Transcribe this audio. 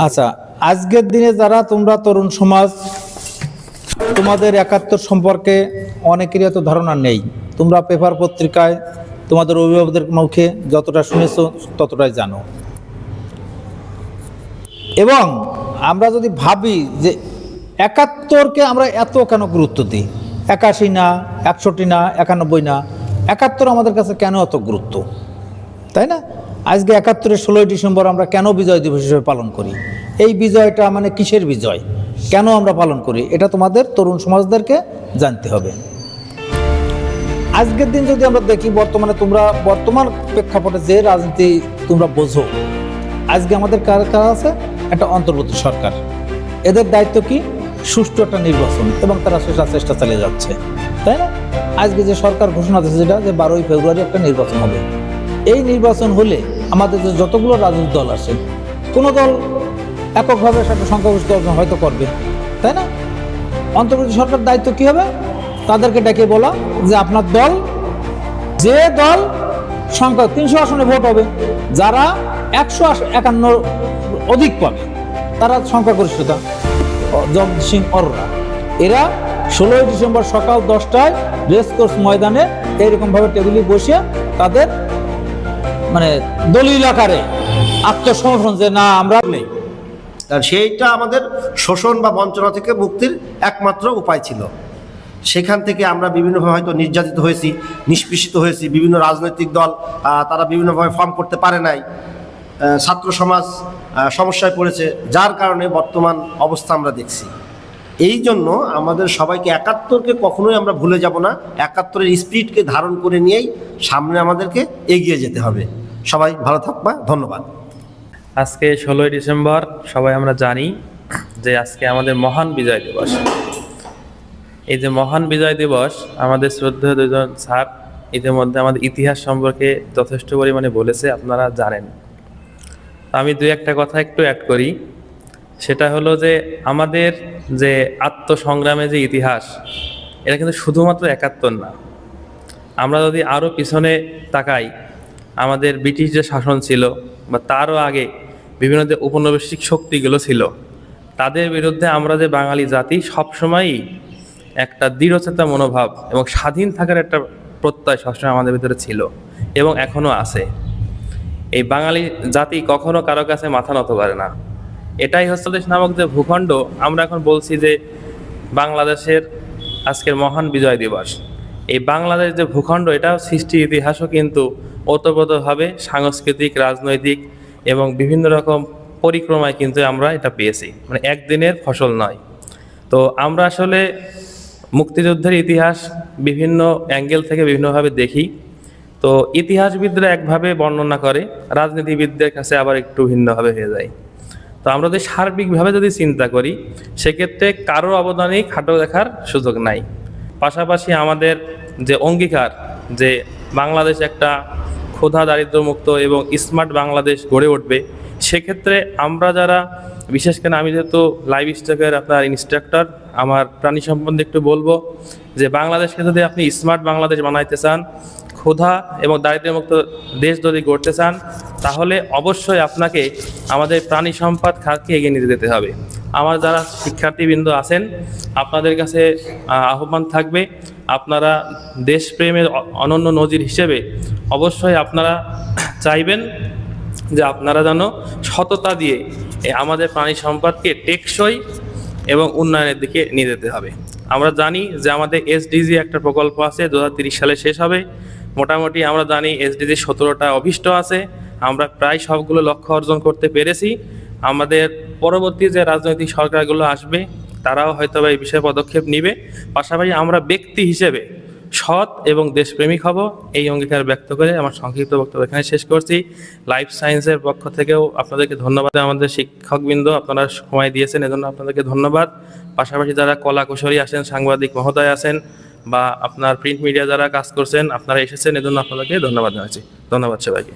আচ্ছা, আজকের দিনে যারা তোমরা তরুণ সমাজ, তোমাদের ৭১ সম্পর্কে অনেকেরই এত ধারণা নেই। তোমরা পেপার পত্রিকায় তোমাদের অভিভাবকদের মুখে যতটা শুনেছো ততটাই জানো। এবং আমরা যদি ভাবি যে ৭১কে আমরা এত কেন গুরুত্ব দিই, ৮১ না, ৬১ না, ৯১ না, ৭১ আমাদের কাছে কেন এত গুরুত্ব, তাই না? আজকে ৭১-এর ১৬ই ডিসেম্বর আমরা কেন বিজয় দিবস হিসেবে পালন করি? এই বিজয়টা মানে কিসের বিজয়, কেন আমরা পালন করি, এটা তোমাদের তরুণ সমাজদেরকে জানতে হবে। আজকের দিন যদি আমরা দেখি, বর্তমানে তোমরা বর্তমান প্রেক্ষাপটে যে রাজনীতি তোমরা বোঝো, আজকে আমাদের কারা আছে? একটা অন্তর্বর্তী সরকার। এদের দায়িত্ব কি? সুষ্ঠু একটা নির্বাচন, এবং তারা সেটা চেষ্টা চালিয়ে যাচ্ছে, তাই না? আজকে যে সরকার ঘোষণা দিয়েছে যেটা, যে 12ই ফেব্রুয়ারি একটা নির্বাচন হবে। এই নির্বাচন হলে আমাদের যে যতগুলো রাজনৈতিক দল আছে, কোনো দল এককভাবে একটা সংখ্যাগরিষ্ঠ অর্জন হয়তো করবে, তাই না? অন্তর্বর্তী সরকার দায়িত্ব কি হবে? তাদেরকে ডেকে বলা যে আপনার দল, যে দল সংখ্যা 300 আসনে ভোট হবে, যারা 151 অধিক পাবে, তারা সংখ্যাগরিষ্ঠতা, জগদীশ সিং অরোরা, এরা 16ই ডিসেম্বর সকাল 10টায় রেসকোর্স ময়দানে এইরকমভাবে টেবিলে বসে তাদের মানে দলিল আকারে আত্মসমর্পণ, যে না আমরা নেই। আর সেইটা আমাদের শোষণ বা বঞ্চনা থেকে মুক্তির একমাত্র উপায় ছিল। সেখান থেকে আমরা বিভিন্নভাবে হয়তো নির্যাতিত হয়েছি, নিষ্পেষিত হয়েছি। বিভিন্ন রাজনৈতিক দল তারা বিভিন্নভাবে ফর্ম করতে পারে নাই, ছাত্র সমাজ সমস্যায় পড়েছে, যার কারণে বর্তমান অবস্থা আমরা দেখছি। এই জন্য আমাদের সবাইকে ৭১কে কখনোই আমরা ভুলে যাব না। ৭১-এর স্পিরিটকে ধারণ করে নিয়েই সামনে আমাদেরকে এগিয়ে যেতে হবে। সবাই ভালো থাকবা, ধন্যবাদ। আজকে 16ই ডিসেম্বর, সবাই আমরা জানি যে আজকে আমাদের মহান বিজয় দিবস। এই যে মহান বিজয় দিবস, আমাদের শ্রদ্ধেয় দুজন স্যার ইতিমধ্যে আমাদের ইতিহাস সম্পর্কে যথেষ্ট পরিমাণে বলেছে, আপনারা জানেন। আমি দুই একটা কথা একটু অ্যাড করি। সেটা হলো যে আমাদের যে আত্মসংগ্রামে যে ইতিহাস, এটা কিন্তু শুধুমাত্র ৭১ না। আমরা যদি আরও পিছনে তাকাই, আমাদের ব্রিটিশ যে শাসন ছিল বা তারও আগে বিভিন্ন যে উপনিবেশিক শক্তিগুলো ছিল, তাদের বিরুদ্ধে আমরা যে বাঙালি জাতি সবসময়ই একটা দৃঢ়চেতা মনোভাব এবং স্বাধীন থাকার একটা প্রত্যয় সবসময় আমাদের ভিতরে ছিল এবং এখনও আছে। এই বাঙালি জাতি কখনো কারো কাছে মাথা নত করে না। এটাই হচ্ছে দেশ নামক যে ভূখণ্ড, আমরা এখন বলছি যে বাংলাদেশের আজকের মহান বিজয় দিবস। এই বাংলাদেশ যে ভূখণ্ড, এটাও সৃষ্টি ইতিহাসও কিন্তু ওতপ্রোতভাবে সাংস্কৃতিক, রাজনৈতিক এবং বিভিন্ন রকম পরিক্রমায় কিন্তু আমরা এটা পেয়েছি, মানে একদিনের ফসল নয়। তো আমরা আসলে মুক্তিযুদ্ধের ইতিহাস বিভিন্ন অ্যাঙ্গেল থেকে বিভিন্নভাবে দেখি। তো ইতিহাসবিদরা একভাবে বর্ণনা করে, রাজনীতিবিদদের কাছে আবার একটু ভিন্নভাবে হয়ে যায়। তো আমরা যদি সার্বিকভাবে যদি চিন্তা করি, সেক্ষেত্রে কারোর অবদানেই খাটো দেখার সুযোগ নাই। পাশাপাশি আমাদের যে অঙ্গীকার যে বাংলাদেশ একটা ক্ষুধা দারিদ্র্যমুক্ত এবং স্মার্ট বাংলাদেশ গড়ে উঠবে, সেক্ষেত্রে আমরা যারা, বিশেষ করে আমি যেহেতু লাইভ স্টকের আপনার ইনস্ট্রাক্টর, আমার প্রাণী সম্বন্ধে একটু বলবো যে বাংলাদেশকে যদি আপনি স্মার্ট বাংলাদেশ বানাইতে চান, ক্ষুধা এবং দারিদ্র্যমুক্ত দেশ যদি গড়তে চান, তাহলে অবশ্যই আপনাকে আমাদের প্রাণী সম্পদ খাতকে এগিয়ে নিতে যেতে হবে। আমার যারা শিক্ষার্থীবৃন্দ আছেন, আপনাদের কাছে আহ্বান থাকবে, আপনারা দেশপ্রেমের অনন্য নজির হিসেবে অবশ্যই আপনারা চাইবেন যে আপনারা যেন সততা দিয়ে আমাদের প্রাণী সম্পদকে টেকসই এবং উন্নয়নের দিকে নিয়ে যেতে হবে। আমরা জানি যে আমাদের এসডিজি একটা প্রকল্প আছে, 2030 সালে শেষ হবে। মোটামুটি আমরা জানি এসডিজি 17টা অভীষ্ট আছে, আমরা প্রায় সবগুলো লক্ষ্য অর্জন করতে পেরেছি। আমাদের পরবর্তী যে রাজনৈতিক সরকারগুলো আসবে, তারাও হয়তো এই বিষয়ে পদক্ষেপ নেবে। পাশাপাশি আমরা ব্যক্তি হিসেবে সৎ এবং দেশপ্রেমিক হব, এই অঙ্গীকার ব্যক্ত করে আমার সংক্ষিপ্ত বক্তব্য এখানে শেষ করছি। লাইফ সায়েন্সের পক্ষ থেকেও আপনাদেরকে ধন্যবাদ। আমাদের শিক্ষকবৃন্দ, আপনারা সময় দিয়েছেন, এজন্য আপনাদেরকে ধন্যবাদ। পাশাপাশি যারা কলা কুশলী আছেন, সাংবাদিক মহোদয় আছেন, বা আপনার প্রিন্ট মিডিয়া যারা কাজ করছেন, আপনারা এসেছেন, এজন্য আপনাদেরকে ধন্যবাদ জানাচ্ছি। ধন্যবাদ সবাইকে।